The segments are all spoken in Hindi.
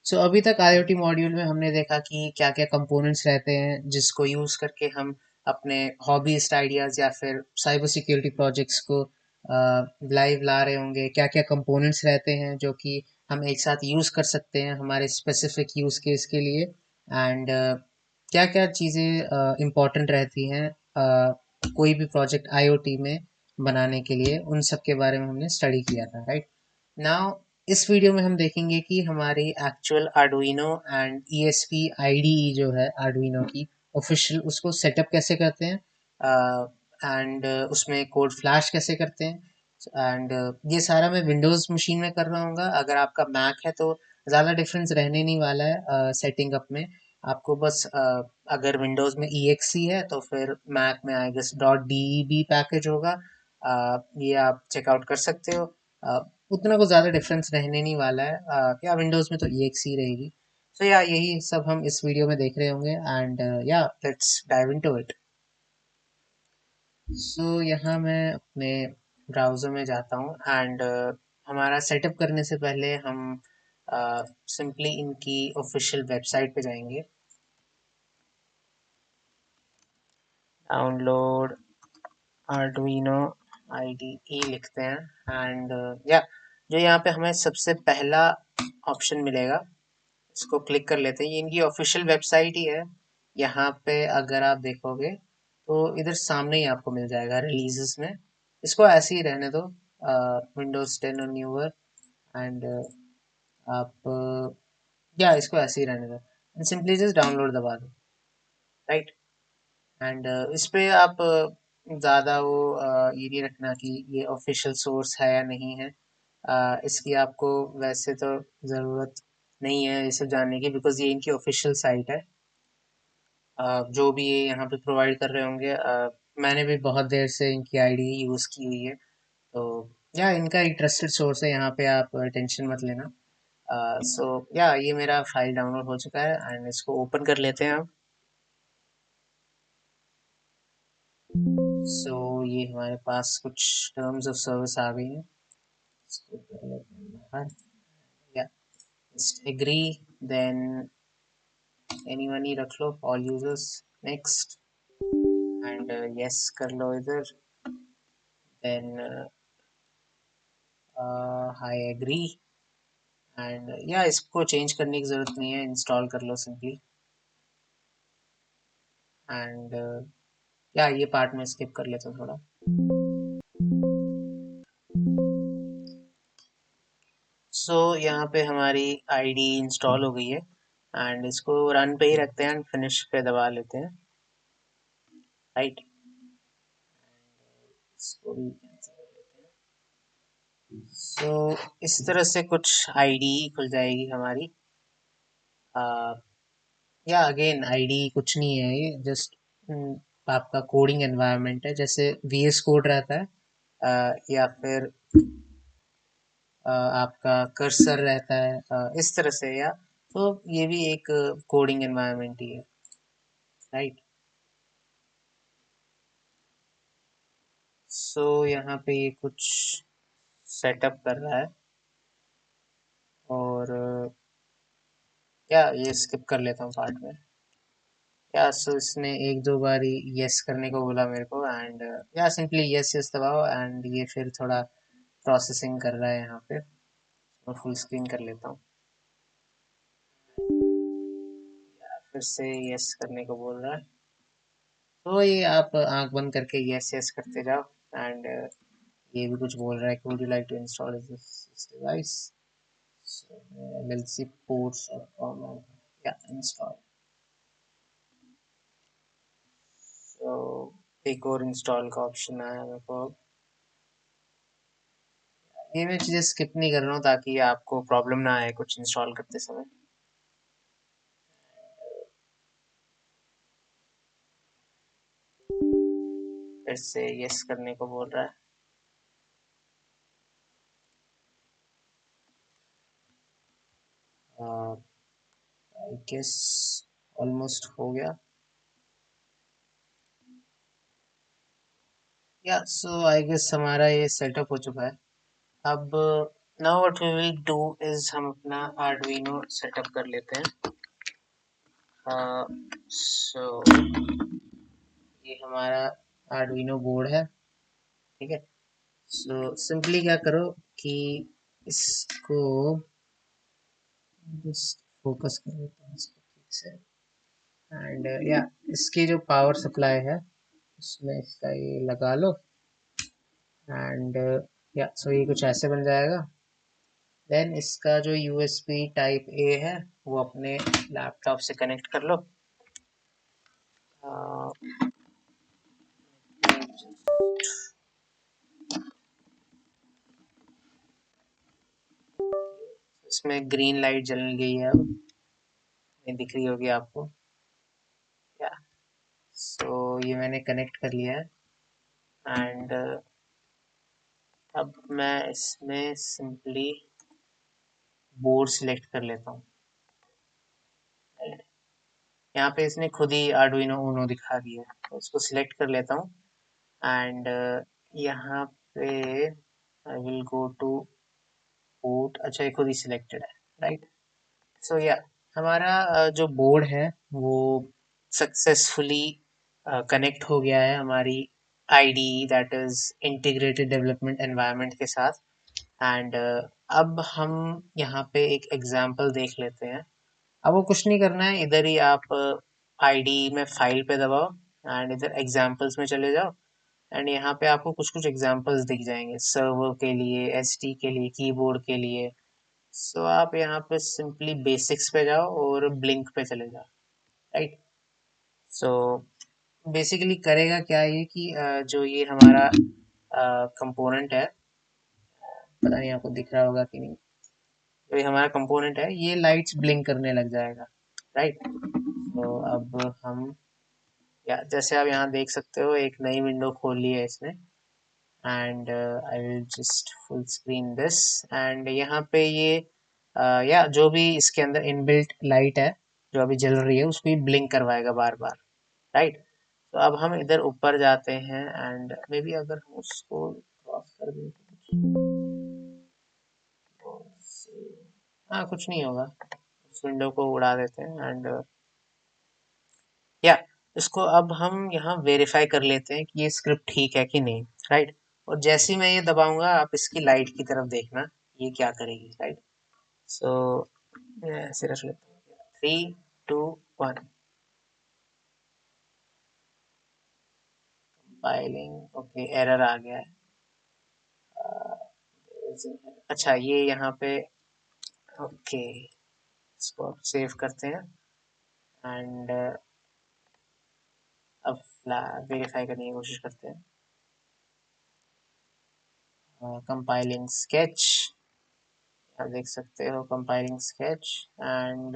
अभी तक IoT मॉड्यूल में हमने देखा कि क्या क्या कंपोनेंट्स रहते हैं जिसको यूज़ करके हम अपने हॉबीस्ट आइडियाज़ या फिर साइबर सिक्योरिटी प्रोजेक्ट्स को लाइव ला रहे होंगे। क्या क्या कंपोनेंट्स रहते हैं जो कि हम एक साथ यूज़ कर सकते हैं हमारे स्पेसिफिक यूज़ केस के लिए, एंड क्या क्या चीज़ें इम्पोर्टेंट रहती हैं कोई भी प्रोजेक्ट IoT में बनाने के लिए, उन सब के बारे में हमने स्टडी किया था, राइट। नाउ इस वीडियो में हम देखेंगे कि हमारी actual Arduino and ESP IDE जो है आर्डुइनो की ऑफिशियल, उसको सेटअप कैसे करते हैं, एंड उसमें कोड फ्लैश कैसे करते हैं, एंड ये सारा मैं विंडोज़ मशीन में कर रहा हूँ। अगर आपका मैक है तो ज़्यादा डिफरेंस रहने नहीं वाला है सेटिंग अप में। आपको बस अगर विंडोज़ में EXE है तो फिर मैक में आई गेस .deb पैकेज होगा। ये आप चेकआउट कर सकते हो। उतना कुछ ज़्यादा डिफरेंस रहने नहीं वाला है। या विंडोज़ में तो EXE रहेगी। सो या यही सब हम इस वीडियो में देख रहे होंगे, एंड या लेट्स डाइव इनटू इट। यहाँ मैं अपने ब्राउज़र में जाता हूँ, एंड हमारा सेटअप करने से पहले हम सिंपली इनकी ऑफिशियल वेबसाइट पे जाएंगे। डाउनलोड आर्डुइनो IDE लिखते हैं, एंड या जो यहाँ पे हमें सबसे पहला ऑप्शन मिलेगा इसको क्लिक कर लेते हैं। ये इनकी ऑफिशियल वेबसाइट ही है। यहाँ पे अगर आप देखोगे तो इधर सामने ही आपको मिल जाएगा रिलीजेस में। इसको ऐसे ही रहने दो, विंडोज 10 और न्यूअर, एंड आप या इसको ऐसे ही रहने दो, सिंपली जस्ट डाउनलोड दबा दो, राइट। एंड इस पे आप ज़्यादा वो ये नहीं रखना कि ये ऑफिशियल सोर्स है या नहीं है। इसकी आपको वैसे तो ज़रूरत नहीं है ये सब जानने की, बिकॉज ये इनकी ऑफिशियल साइट है। जो भी ये यहाँ पे प्रोवाइड कर रहे होंगे, मैंने भी बहुत देर से इनकी आईडी यूज़ की हुई है, तो या इनका एक ट्रस्टेड सोर्स है। यहाँ पे आप टेंशन मत लेना। या ये मेरा फाइल डाउनलोड हो चुका है, एंड इसको ओपन कर लेते हैं अब। ये हमारे पास कुछ टर्म्स ऑफ सर्विस आ गई हैं। इसको कर लेते हैं बाहर। या जस्ट एग्री, देन एनीवन ही रख लो, all users, next, and yes कर लो इधर, देन आई एग्री, एंड या इसको चेंज करने की ज़रूरत नहीं है, इंस्टॉल कर लो सिंपली, एंड या ये पार्ट में स्किप कर लेता हूँ थोड़ा। यहाँ पे हमारी आईडी इंस्टॉल हो गई है, एंड इसको रन पे ही रखते हैं, एंड फिनिश पे दबा लेते हैं, राइट। इसको भी cancel कर लेते हैं। इस तरह से कुछ आईडी खुल जाएगी हमारी। या अगेन आईडी कुछ नहीं है, ये जस्ट आपका कोडिंग एनवायरनमेंट है, जैसे VS कोड रहता है, या फिर आपका कर्सर रहता है, इस तरह से। या तो ये भी एक कोडिंग एनवायरनमेंट ही है, राइट। यहाँ पे ये कुछ सेटअप कर रहा है, और या ये स्किप कर लेता हूँ पार्ट में। या इसने एक दो बार यस करने को बोला मेरे को, एंड या सिंपली यस यस दबाओ, एंड ये फिर थोड़ा प्रोसेसिंग कर रहा है यहाँ पे। मैं फुल स्क्रीन कर लेता हूँ। फिर से यस करने को बोल रहा है, तो ये आप आंख बंद करके यस यस करते जाओ, एंड ये भी कुछ बोल रहा है कि would you like to install this device, LLC ports or format, या इंस्टॉल। तो एक और इंस्टॉल का ऑप्शन आया मेरे को। ये मैं चीज़ें स्किप नहीं कर रहा हूँ ताकि आपको प्रॉब्लम ना आए कुछ इंस्टॉल करते समय। फिर से यस करने को बोल रहा है। आई गेस ऑलमोस्ट हो गया। या आई गेस हमारा ये सेटअप हो चुका है। अब now what we will do is हम अपना आर्डुइनो सेटअप कर लेते हैं। सो ये हमारा आर्डुइनो बोर्ड है, ठीक है। सो सिंपली क्या करो कि इसको जस्ट फोकस कर लेते हैं इसको ठीक से। एंड या इसकी जो पावर सप्लाई है उसमें इसका ये लगा लो। एंड या सो ये कुछ ऐसे बन जाएगा। देन इसका जो यूएसबी टाइप ए है वो अपने लैपटॉप से कनेक्ट कर लो। uh, इसमें ग्रीन लाइट जल गई है, अब ये दिख रही होगी आपको। या सो ये मैंने कनेक्ट कर लिया है। एंड अब मैं इसमें सिंपली बोर्ड सिलेक्ट कर लेता हूँ। यहाँ पे इसने खुद ही आर्डुइनो उनो दिखा दिया है, तो उसको सिलेक्ट कर लेता हूँ। एंड यहाँ पे I will go two port. अच्छा ये खुद ही सिलेक्टेड है, राइट। सो या हमारा जो बोर्ड है वो सक्सेसफुली कनेक्ट हो गया है हमारी ID, that is integrated development environment के साथ। एंड अब हम यहाँ पे एक एग्जांपल देख लेते हैं। अब वो कुछ नहीं करना है, इधर ही आप आईडी में फाइल पे दबाओ एंड इधर एग्जांपल्स में चले जाओ। एंड यहाँ पे आपको कुछ कुछ एग्जांपल्स दिख जाएंगे, सर्वर के लिए, एसटी के लिए, कीबोर्ड के लिए। सो आप यहाँ पे सिंपली बेसिक्स पे जाओ और ब्लिंक पे चले जाओ, राइट। सो बेसिकली करेगा क्या ये कि जो ये हमारा कंपोनेंट है, पता नहीं आपको दिख रहा होगा कि नहीं, जो ये हमारा कंपोनेंट है ये लाइट्स ब्लिंक करने लग जाएगा, राइट। तो अब हम या जैसे आप यहाँ देख सकते हो एक नई विंडो खोल ली है इसने। And I will just full screen this. And यहाँ पे ये या जो भी इसके अंदर इनबिल्ट लाइट है जो अभी जल रही है उसको ये ब्लिंक करवाएगा बार बार, राइट। तो अब हम इधर ऊपर जाते हैं एंड मे बी अगर हम उसको क्रॉस कर दें तो हाँ कुछ नहीं होगा, उस विंडो को उड़ा देते हैं। एंड या इसको अब हम यहाँ वेरीफाई कर लेते हैं कि ये स्क्रिप्ट ठीक है कि नहीं, राइट। और जैसे ही मैं ये दबाऊंगा आप इसकी लाइट की तरफ देखना ये क्या करेगी, राइट। सो ऐसे रख लेते हैं, 3, 2, 1 कंपाइलिंग। ओके एरर आ गया है। अच्छा ये यहाँ पे ओके इसको सेव करते हैं। एंड अब वेरीफाई करने की कोशिश करते हैं। कंपाइलिंग स्केच, आप देख सकते हो कंपाइलिंग स्केच। एंड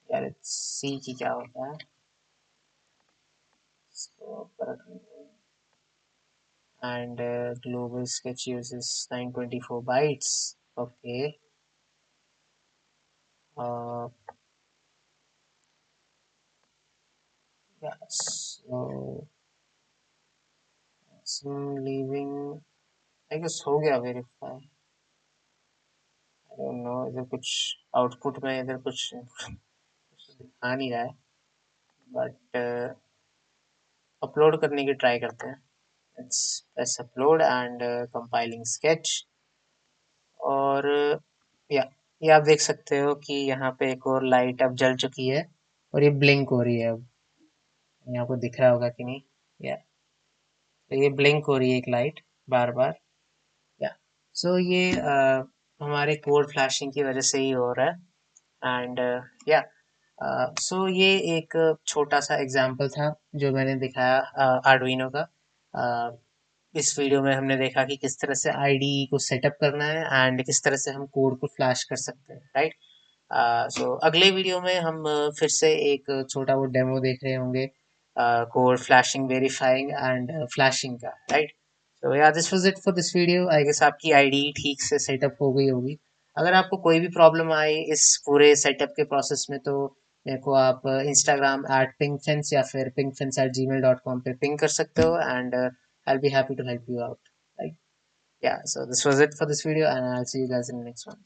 यार सी की क्या होता है इसको ऊपर रखने को। And global sketch uses 924 bytes. Okay so leaving I guess हो गया वेरीफाई। आई डोंट नो इधर कुछ आउटपुट में इधर कुछ दिखा नहीं रहा है, बट अपलोड करने की ट्राई करते हैं। Let's press upload and compiling sketch. और या ये आप देख सकते हो कि यहाँ पे एक और लाइट अब जल चुकी है और ये ब्लिंक हो रही है। अब यहाँ को दिख रहा होगा कि नहीं, या तो ये ब्लिंक हो रही है एक लाइट बार बार। या सो ये हमारे कोड फ्लैशिंग की वजह से ही हो रहा है। एंड या सो ये एक छोटा सा एग्जांपल था जो मैंने दिखाया आर्डुइनो का। इस वीडियो में हमने देखा कि किस तरह से आईडी को सेटअप करना है एंड किस तरह से हम कोड को फ्लैश कर सकते हैं, राइट। सो अगले वीडियो में हम फिर से एक छोटा वो डेमो देख रहे होंगे code flashing, verifying and flashing का, right. So yeah this was it for this video. I guess आपकी आईडी ठीक से सेटअप हो गई होगी। अगर आपको कोई भी प्रॉब्लम आई इस पूरे सेटअप के प्रोसेस में तो मेरे को आप इंस्टाग्राम @pinkfence या फिर pinkfence@gmail.com पे पिंग कर सकते हो। And I'll be happy to help you out. Right? Yeah, so this was it for this video, and I'll see you guys in the next one.